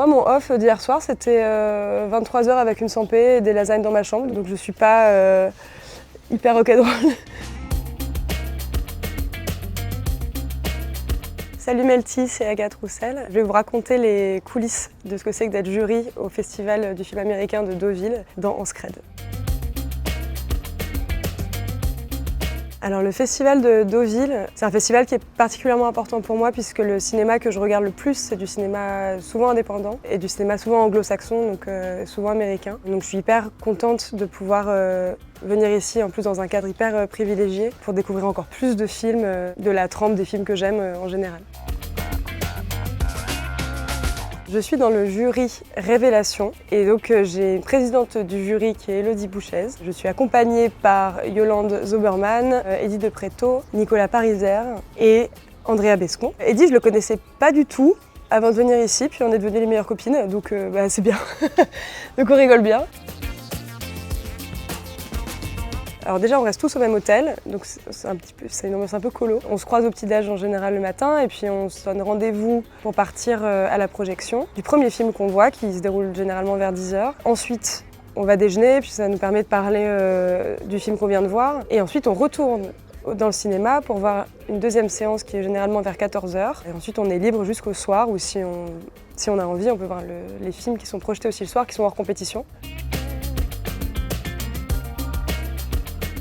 Moi, mon off d'hier soir, c'était 23 h avec une sampé et des lasagnes dans ma chambre, donc je suis pas hyper rock'n'roll. Salut Melty, c'est Agathe Roussel. Je vais vous raconter les coulisses de ce que c'est que d'être jury au Festival du film américain de Deauville dans On Scred. Alors le festival de Deauville, c'est un festival qui est particulièrement important pour moi puisque le cinéma que je regarde le plus, c'est du cinéma souvent indépendant et du cinéma souvent anglo-saxon, donc souvent américain. Donc je suis hyper contente de pouvoir venir ici, en plus dans un cadre hyper privilégié, pour découvrir encore plus de films, de la trempe des films que j'aime en général. Je suis dans le jury Révélation et donc j'ai une présidente du jury qui est Elodie Bouchez. Je suis accompagnée par Yolande Zoberman, Eddy de Pretto, Nicolas Pariser et Andrea Bescon. Eddy, je le connaissais pas du tout avant de venir ici, puis on est devenues les meilleures copines, donc c'est bien. Donc on rigole bien. Alors déjà, on reste tous au même hôtel, donc c'est une ambiance un peu colo. On se croise au petit-déj en général le matin et puis on se donne rendez-vous pour partir à la projection du premier film qu'on voit, qui se déroule généralement vers 10 h. Ensuite, on va déjeuner, puis ça nous permet de parler du film qu'on vient de voir. Et ensuite, on retourne dans le cinéma pour voir une deuxième séance qui est généralement vers 14 h. Et ensuite, on est libre jusqu'au soir, ou si on a envie, on peut voir les films qui sont projetés aussi le soir, qui sont hors compétition.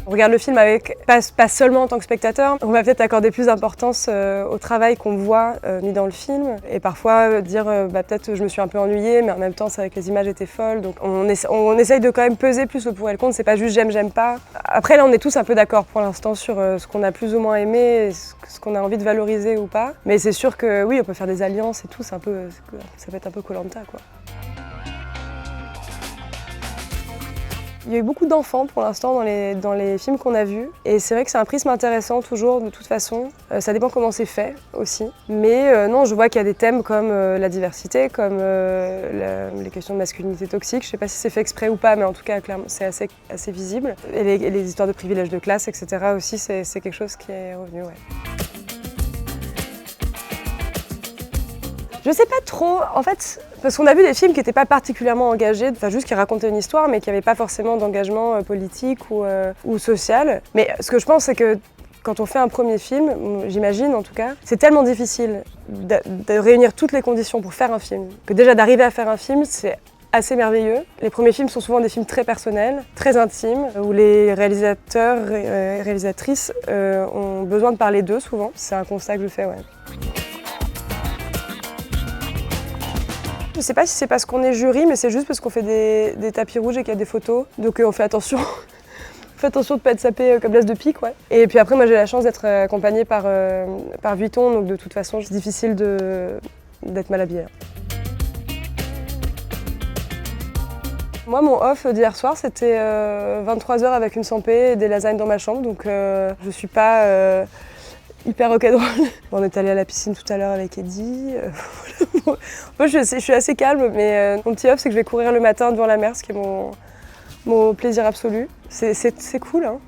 On regarde le film pas seulement en tant que spectateur, on va peut-être accorder plus d'importance au travail qu'on voit mis dans le film et parfois dire peut-être je me suis un peu ennuyée mais en même temps c'est vrai que les images étaient folles, donc on essaye de quand même peser plus le pour et le contre, c'est pas juste j'aime pas. Après là on est tous un peu d'accord pour l'instant sur ce qu'on a plus ou moins aimé, et ce qu'on a envie de valoriser ou pas, mais c'est sûr que oui on peut faire des alliances et tout, ça peut être un peu Koh-Lanta quoi. Il y a eu beaucoup d'enfants pour l'instant dans les films qu'on a vus et c'est vrai que c'est un prisme intéressant toujours de toute façon. Ça dépend comment c'est fait aussi. Mais non, je vois qu'il y a des thèmes comme la diversité, comme les questions de masculinité toxique. Je ne sais pas si c'est fait exprès ou pas, mais en tout cas clairement c'est assez visible. Et les histoires de privilèges de classe, etc. aussi, c'est quelque chose qui est revenu. Ouais. Je sais pas trop, en fait, parce qu'on a vu des films qui n'étaient pas particulièrement engagés, enfin juste qui racontaient une histoire, mais qui n'avaient pas forcément d'engagement politique ou social. Mais ce que je pense, c'est que quand on fait un premier film, j'imagine en tout cas, c'est tellement difficile de réunir toutes les conditions pour faire un film, que déjà d'arriver à faire un film, c'est assez merveilleux. Les premiers films sont souvent des films très personnels, très intimes, où les réalisateurs et réalisatrices ont besoin de parler d'eux souvent. C'est un constat que je fais, ouais. Je sais pas si c'est parce qu'on est jury, mais c'est juste parce qu'on fait des tapis rouges et qu'il y a des photos. Donc on fait attention. On fait attention de ne pas être sapé comme l'as de pique. Ouais. Et puis après, moi j'ai la chance d'être accompagnée par Vuitton, donc de toute façon, c'est difficile d'être mal habillée. Moi, mon off d'hier soir, c'était 23 h avec une sampé et des lasagnes dans ma chambre, donc je suis pas hyper rock'n'roll. On est allé à la piscine tout à l'heure avec Eddy. Moi, je suis assez calme, mais mon petit off, c'est que je vais courir le matin devant la mer, ce qui est mon plaisir absolu. C'est cool, hein.